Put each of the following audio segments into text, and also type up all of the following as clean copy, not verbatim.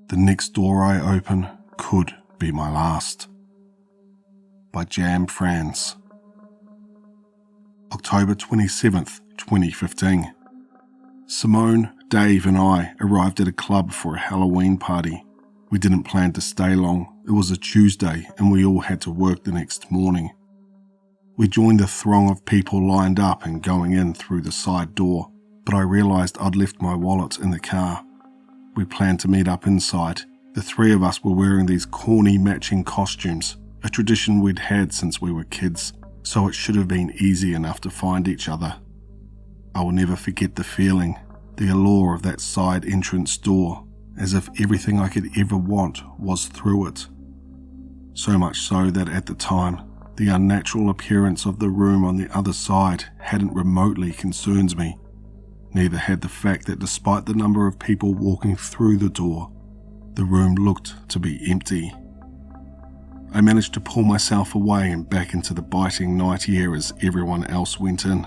The next door I open could be my last. By JamFranz. October 27th, 2015. Simone, Dave and I arrived at a club for a Halloween party. We didn't plan to stay long. It was a Tuesday and we all had to work the next morning. We joined a throng of people lined up and going in through the side door, but I realised I'd left my wallet in the car. We planned to meet up inside. The three of us were wearing these corny matching costumes, a tradition we'd had since we were kids, so it should have been easy enough to find each other. I will never forget the feeling, the allure of that side entrance door, as if everything I could ever want was through it. So much so that at the time, the unnatural appearance of the room on the other side hadn't remotely concerned me. Neither had the fact that despite the number of people walking through the door, the room looked to be empty. I managed to pull myself away and back into the biting night air as everyone else went in.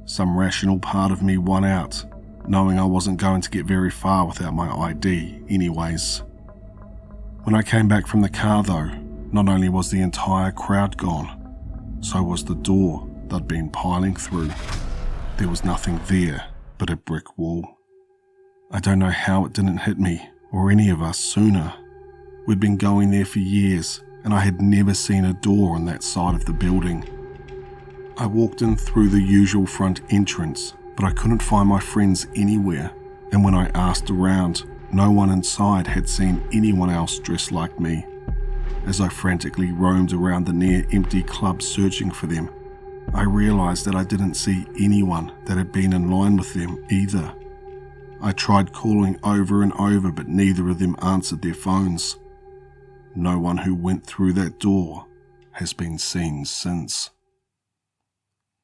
Some rational part of me won out, knowing I wasn't going to get very far without my ID anyways. When I came back from the car though, not only was the entire crowd gone, so was the door they'd been piling through. There was nothing there but a brick wall. I don't know how it didn't hit me, or any of us, sooner. We'd been going there for years, and I had never seen a door on that side of the building. I walked in through the usual front entrance, but I couldn't find my friends anywhere, and when I asked around, no one inside had seen anyone else dressed like me. As I frantically roamed around the near-empty club searching for them, I realised that I didn't see anyone that had been in line with them either. I tried calling over and over, but neither of them answered their phones. No one who went through that door has been seen since.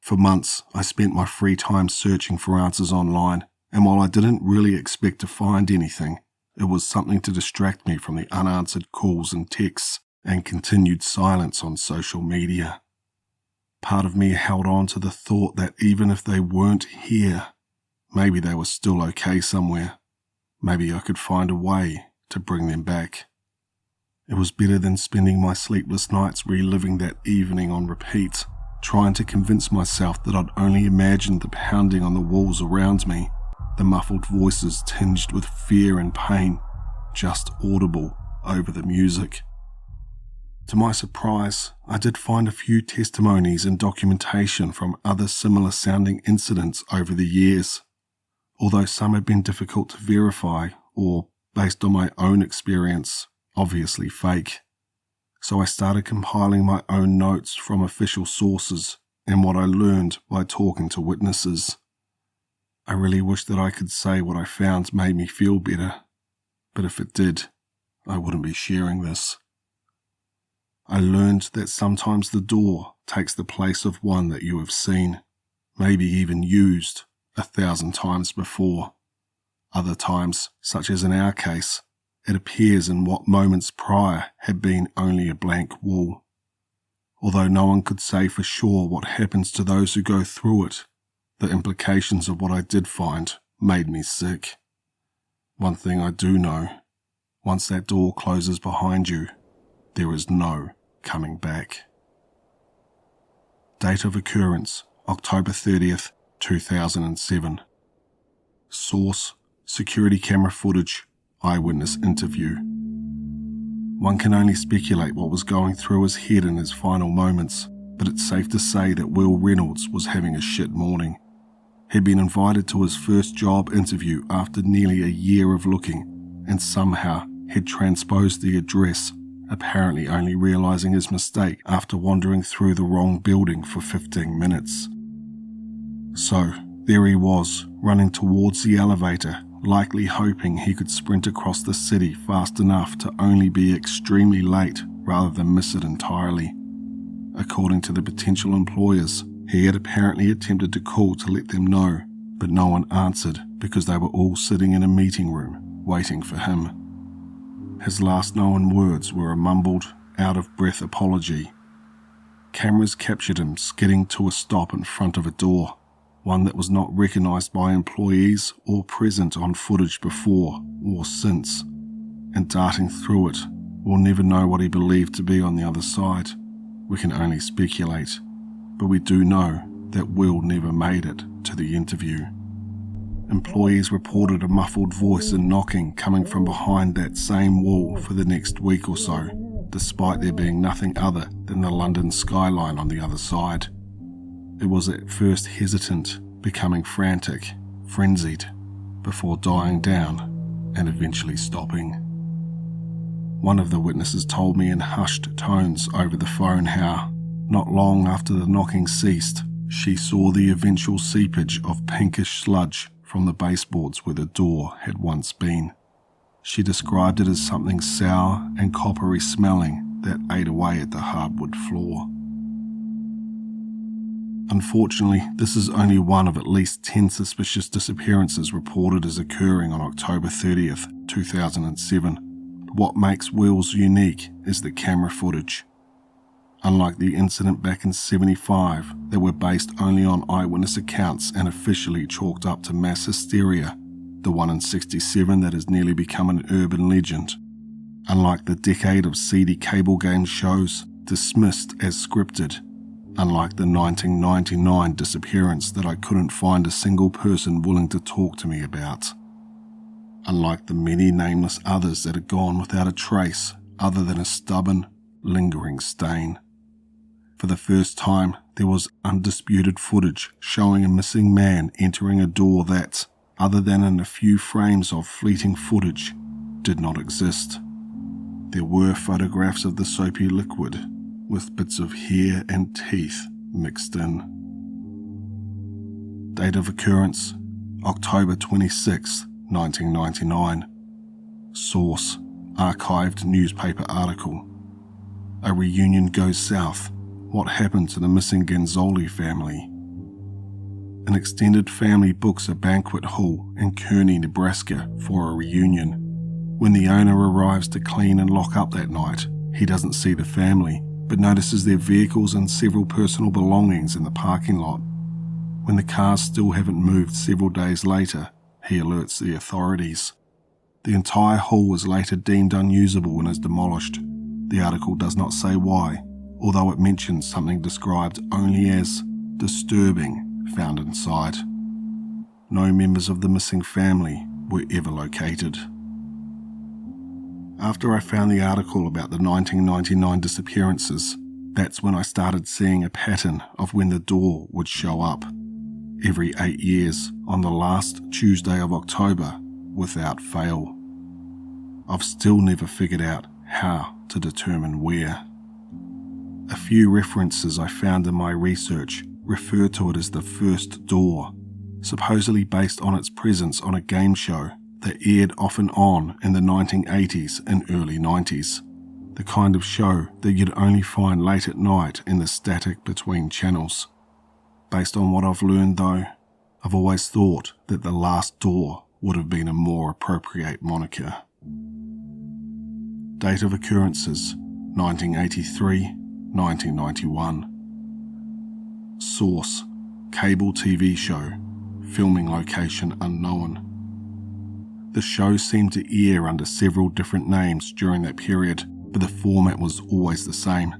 For months, I spent my free time searching for answers online, and while I didn't really expect to find anything, it was something to distract me from the unanswered calls and texts and continued silence on social media. Part of me held on to the thought that even if they weren't here, maybe they were still okay somewhere. Maybe I could find a way to bring them back. It was better than spending my sleepless nights reliving that evening on repeat, trying to convince myself that I'd only imagined the pounding on the walls around me, the muffled voices tinged with fear and pain, just audible over the music. To my surprise, I did find a few testimonies and documentation from other similar-sounding incidents over the years, although some had been difficult to verify or, based on my own experience, obviously fake. So I started compiling my own notes from official sources and what I learned by talking to witnesses. I really wish that I could say what I found made me feel better, but if it did, I wouldn't be sharing this. I learned that sometimes the door takes the place of one that you have seen, maybe even used 1,000 times before. Other times, such as in our case, it appears in what moments prior had been only a blank wall. Although no one could say for sure what happens to those who go through it, the implications of what I did find made me sick. One thing I do know, once that door closes behind you, there is no coming back. Date of occurrence, October 30th, 2007. Source, security camera footage, eyewitness interview. One can only speculate what was going through his head in his final moments, but it's safe to say that Will Reynolds was having a shit morning. He'd been invited to his first job interview after nearly a year of looking, and somehow had transposed the address, apparently only realising his mistake after wandering through the wrong building for 15 minutes. So, there he was, running towards the elevator, likely hoping he could sprint across the city fast enough to only be extremely late rather than miss it entirely. According to the potential employers, he had apparently attempted to call to let them know, but no one answered because they were all sitting in a meeting room waiting for him. His last known words were a mumbled, out-of-breath apology. Cameras captured him skidding to a stop in front of a door, one that was not recognised by employees or present on footage before or since. and darting through it. We'll never know what he believed to be on the other side. We can only speculate, but we do know that Will never made it to the interview. Employees reported a muffled voice and knocking coming from behind that same wall for the next week or so, despite there being nothing other than the London skyline on the other side. It was at first hesitant, becoming frantic, frenzied, before dying down and eventually stopping. One of the witnesses told me in hushed tones over the phone how, not long after the knocking ceased, she saw the eventual seepage of pinkish sludge from the baseboards where the door had once been. She described it as something sour and coppery smelling that ate away at the hardwood floor. Unfortunately, this is only one of at least 10 suspicious disappearances reported as occurring on October 30th, 2007. What makes Will's unique is the camera footage. Unlike the incident back in '75 that were based only on eyewitness accounts and officially chalked up to mass hysteria, the one in '67 that has nearly become an urban legend. Unlike the decade of seedy cable game shows dismissed as scripted. Unlike the 1999 disappearance that I couldn't find a single person willing to talk to me about. Unlike the many nameless others that are gone without a trace other than a stubborn, lingering stain. For the first time, there was undisputed footage showing a missing man entering a door that, other than in a few frames of fleeting footage, did not exist. There were photographs of the soapy liquid, with bits of hair and teeth mixed in. Date of occurrence, October 26, 1999. Source, archived newspaper article. A reunion goes south. What happened to the missing Genzoli family? An extended family books a banquet hall in Kearney, Nebraska for a reunion. When the owner arrives to clean and lock up that night, he doesn't see the family, but notices their vehicles and several personal belongings in the parking lot. When the cars still haven't moved several days later, he alerts the authorities. The entire hall was later deemed unusable and is demolished. The article does not say why, although it mentions something described only as disturbing found inside. No members of the missing family were ever located. After I found the article about the 1999 disappearances, that's when I started seeing a pattern of when the door would show up. Every 8 years on the last Tuesday of October, without fail. I've still never figured out how to determine where. A few references I found in my research refer to it as the first door, supposedly based on its presence on a game show that aired off and on in the 1980s and early 90s. The kind of show that you'd only find late at night in the static between channels. Based on what I've learned though, I've always thought that the last door would have been a more appropriate moniker. Date of occurrences, 1983, 1991. Source, cable TV show, filming location unknown. The show seemed to air under several different names during that period, but the format was always the same.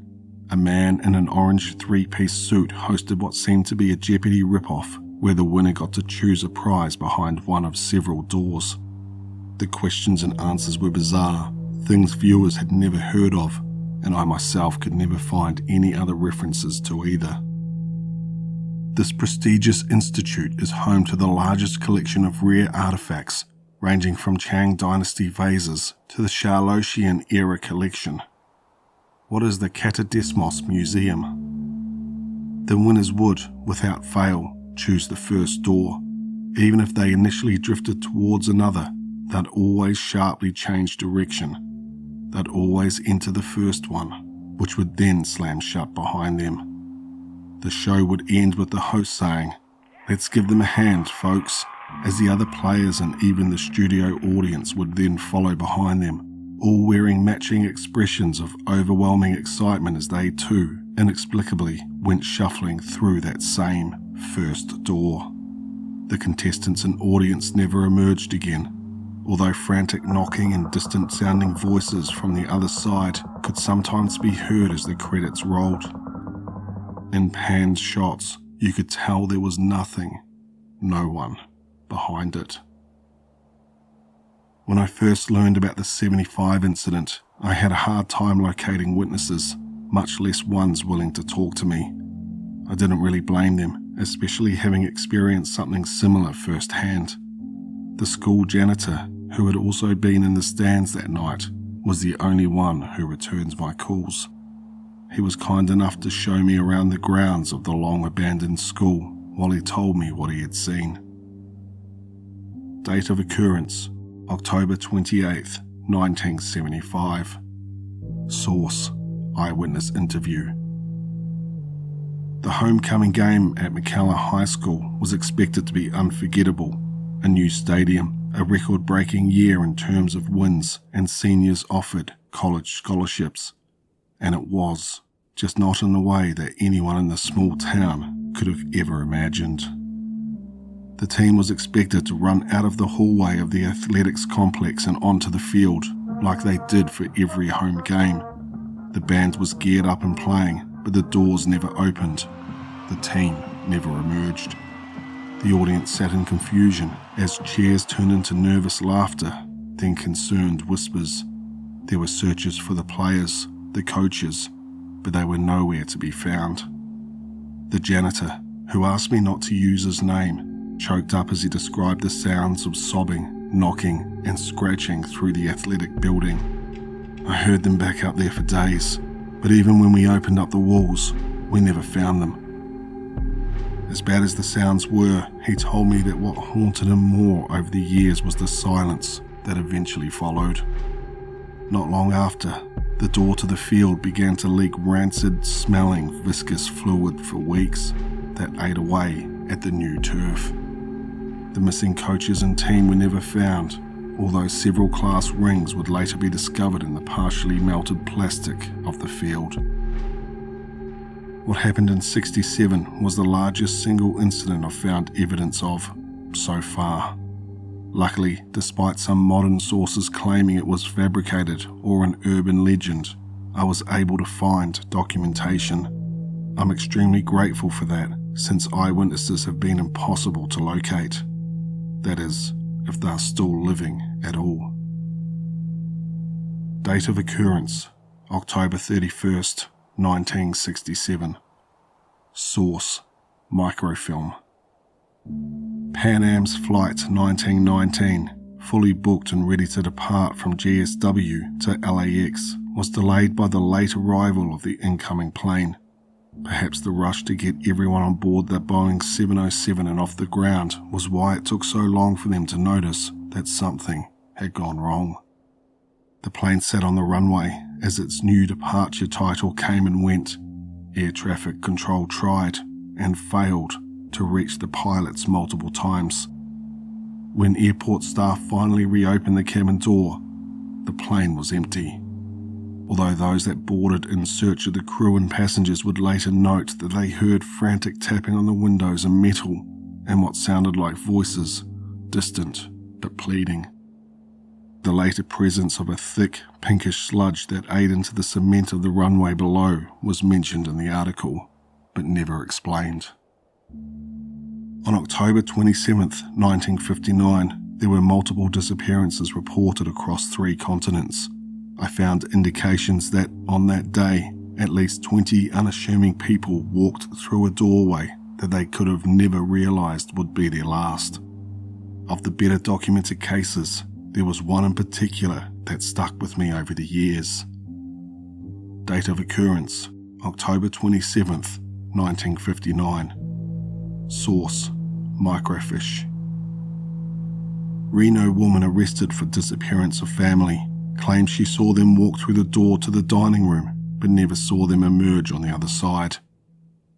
A man in an orange three-piece suit hosted what seemed to be a Jeopardy ripoff, where the winner got to choose a prize behind one of several doors. The questions and answers were bizarre, things viewers had never heard of, and I myself could never find any other references to either. This prestigious institute is home to the largest collection of rare artifacts, ranging from Qing Dynasty vases to the Charlottian era collection. What is the Katadesmos Museum? The winners would, without fail, choose the first door. Even if they initially drifted towards another, they'd always sharply change direction. They'd always enter the first one, which would then slam shut behind them. The show would end with the host saying, "Let's give them a hand, folks," as the other players and even the studio audience would then follow behind them, all wearing matching expressions of overwhelming excitement as they too, inexplicably, went shuffling through that same first door. The contestants and audience never emerged again, although frantic knocking and distant-sounding voices from the other side could sometimes be heard as the credits rolled. In panned shots, you could tell there was nothing, no one, behind it. When I first learned about the 75 incident, I had a hard time locating witnesses, much less ones willing to talk to me. I didn't really blame them, especially having experienced something similar firsthand. The school janitor, who had also been in the stands that night, was the only one who returns my calls. He was kind enough to show me around the grounds of the long-abandoned school while he told me what he had seen. Date of occurrence, October 28th, 1975. Source, eyewitness interview. The homecoming game at McKellar High School was expected to be unforgettable. A new stadium, a record-breaking year in terms of wins, and seniors offered college scholarships. And it was, just not in the way that anyone in the small town could have ever imagined. The team was expected to run out of the hallway of the athletics complex and onto the field, like they did for every home game. The band was geared up and playing, but the doors never opened. The team never emerged. The audience sat in confusion as cheers turned into nervous laughter, then concerned whispers. There were searches for the players, the coaches, but they were nowhere to be found. The janitor, who asked me not to use his name, choked up as he described the sounds of sobbing, knocking, and scratching through the athletic building. I heard them back up there for days, but even when we opened up the walls, we never found them. As bad as the sounds were, he told me that what haunted him more over the years was the silence that eventually followed. Not long after, the door to the field began to leak rancid, smelling, viscous fluid for weeks that ate away at the new turf. The missing coaches and team were never found, although several class rings would later be discovered in the partially melted plastic of the field. What happened in '67 was the largest single incident I've found evidence of so far. Luckily, despite some modern sources claiming it was fabricated or an urban legend, I was able to find documentation. I'm extremely grateful for that, since eyewitnesses have been impossible to locate. That is, if they're still living at all. Date of occurrence, October 31st, 1967. Source, microfilm. Pan Am's Flight 1919, fully booked and ready to depart from GSW to LAX, was delayed by the late arrival of the incoming plane. Perhaps the rush to get everyone on board that Boeing 707 and off the ground was why it took so long for them to notice that something had gone wrong. The plane sat on the runway as its new departure title came and went. Air traffic control tried and failed to reach the pilots multiple times. When airport staff finally reopened the cabin door, the plane was empty. Although those that boarded in search of the crew and passengers would later note that they heard frantic tapping on the windows and metal and what sounded like voices, distant but pleading. The later presence of a thick, pinkish sludge that ate into the cement of the runway below was mentioned in the article, but never explained. On October 27, 1959, there were multiple disappearances reported across 3 continents. I found indications that, on that day, at least 20 unassuming people walked through a doorway that they could have never realized would be their last. Of the better documented cases, there was one in particular that stuck with me over the years. Date of occurrence, October 27th, 1959. Source, microfiche. Reno woman arrested for disappearance of family claims she saw them walk through the door to the dining room but never saw them emerge on the other side.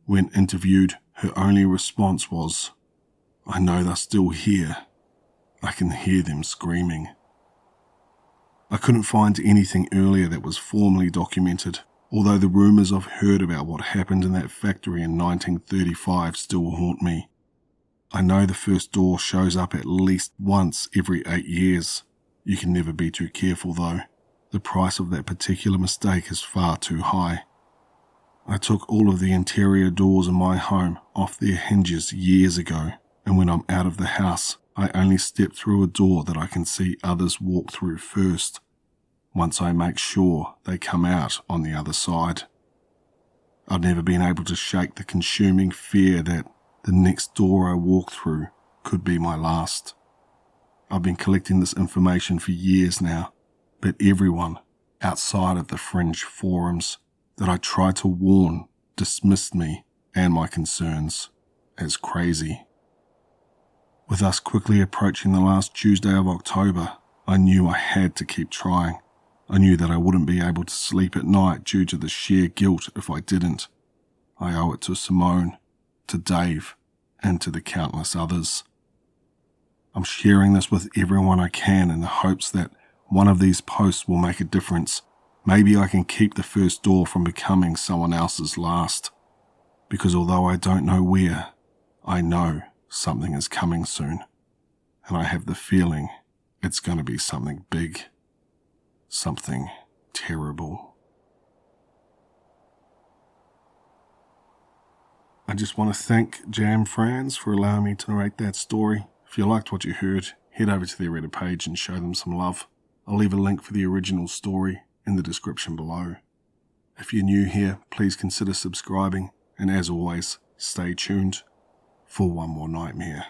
When interviewed, her only response was, "I know they're still here. I can hear them screaming." I couldn't find anything earlier that was formally documented, although the rumours I've heard about what happened in that factory in 1935 still haunt me. I know the first door shows up at least once every 8 years, You can never be too careful though. The price of that particular mistake is far too high. I took all of the interior doors in my home off their hinges years ago, and when I'm out of the house, I only step through a door that I can see others walk through first, once I make sure they come out on the other side. I've never been able to shake the consuming fear that the next door I walk through could be my last. I've been collecting this information for years now, but everyone outside of the fringe forums that I tried to warn dismissed me and my concerns as crazy. With us quickly approaching the last Tuesday of October, I knew I had to keep trying. I knew that I wouldn't be able to sleep at night due to the sheer guilt if I didn't. I owe it to Simone, to Dave, and to the countless others. I'm sharing this with everyone I can in the hopes that one of these posts will make a difference. Maybe I can keep the first door from becoming someone else's last. Because although I don't know where, I know something is coming soon. And I have the feeling it's going to be something big. Something terrible. I just want to thank JamFranz for allowing me to narrate that story. If you liked what you heard, head over to their Reddit page and show them some love. I'll leave a link for the original story in the description below. If you're new here, please consider subscribing, and as always, stay tuned for one more nightmare.